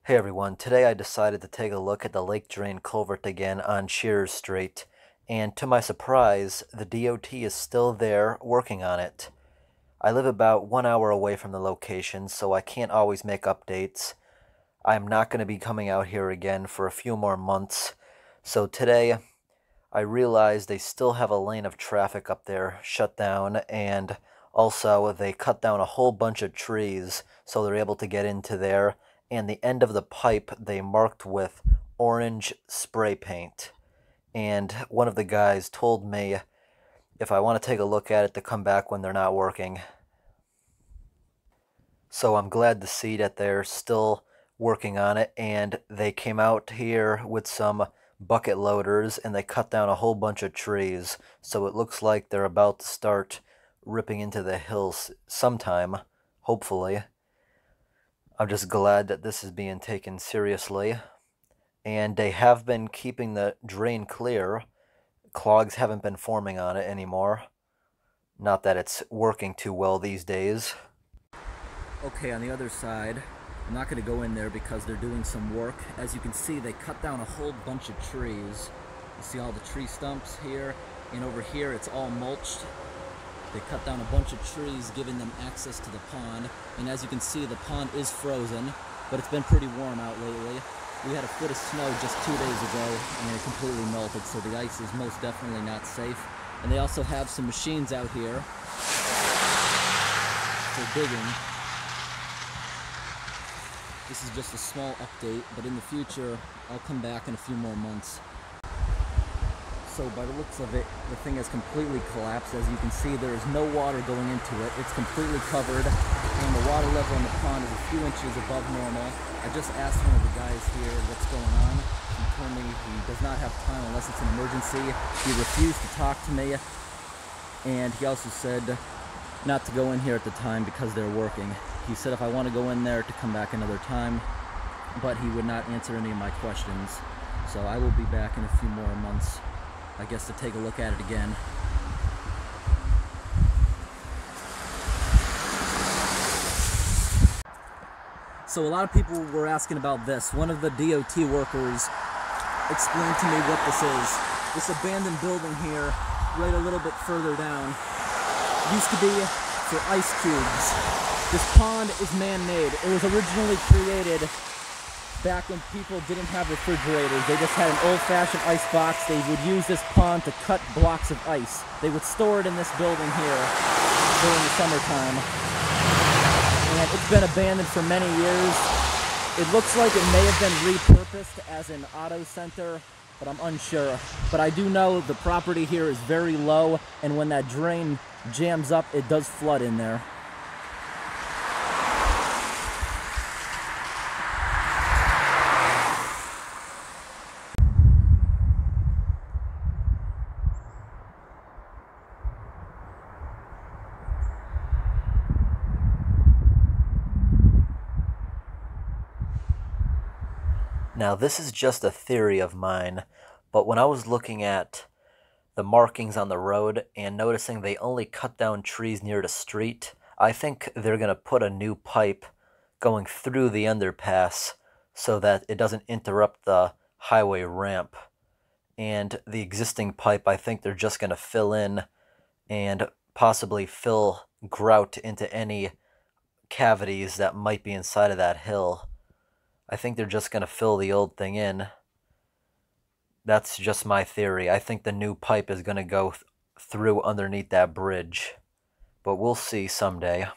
Hey everyone, today I decided to take a look at the lake drain culvert again on Shears Street, and to my surprise, the DOT is still there working on it. I live about 1 hour away from the location, so I can't always make updates. I'm not going to be coming out here again for a few more months, so today I realized they still have a lane of traffic up there shut down, and also they cut down a whole bunch of trees so they're able to get into there, and the end of the pipe they marked with orange spray paint. And one of the guys told me if I want to take a look at it to come back when they're not working. So I'm glad to see that they're still working on it, and they came out here with some bucket loaders and they cut down a whole bunch of trees. So it looks like they're about to start ripping into the hills sometime, hopefully. I'm just glad that this is being taken seriously. And they have been keeping the drain clear. Clogs haven't been forming on it anymore. Not that it's working too well these days. Okay, on the other side, I'm not going to go in there because they're doing some work. As you can see, they cut down a whole bunch of trees. You see all the tree stumps here, and over here it's all mulched. They cut down a bunch of trees, giving them access to the pond. And as you can see, the pond is frozen, but it's been pretty warm out lately. We had a foot of snow just 2 days ago, and it completely melted, so the ice is most definitely not safe. And they also have some machines out here for digging. This is just a small update, but in the future, I'll come back in a few more months. So by the looks of it, the thing has completely collapsed. As you can see, there is no water going into it. It's completely covered, and the water level in the pond is a few inches above normal. I just asked one of the guys here what's going on. He told me he does not have time unless it's an emergency. He refused to talk to me, and he also said not to go in here at the time because they're working. He said if I want to go in there to come back another time, but he would not answer any of my questions. So I will be back in a few more months, I guess, to take a look at it again. So a lot of people were asking about this. One of the DOT workers explained to me what this is. This abandoned building here, right a little bit further down, used to be for ice cubes. This pond is man-made. It was originally created back when people didn't have refrigerators. They just had an old-fashioned ice box. They would use this pond to cut blocks of ice. They would store it in this building here during the summertime. And it's been abandoned for many years. It looks like it may have been repurposed as an auto center, but I'm unsure. But I do know the property here is very low, and when that drain jams up, it does flood in there. Now, this is just a theory of mine, but when I was looking at the markings on the road and noticing they only cut down trees near the street, I think they're going to put a new pipe going through the underpass so that it doesn't interrupt the highway ramp. And the existing pipe, I think they're just going to fill in and possibly fill grout into any cavities that might be inside of that hill. I think they're just going to fill the old thing in. That's just my theory. I think the new pipe is going to go through underneath that bridge. But we'll see someday.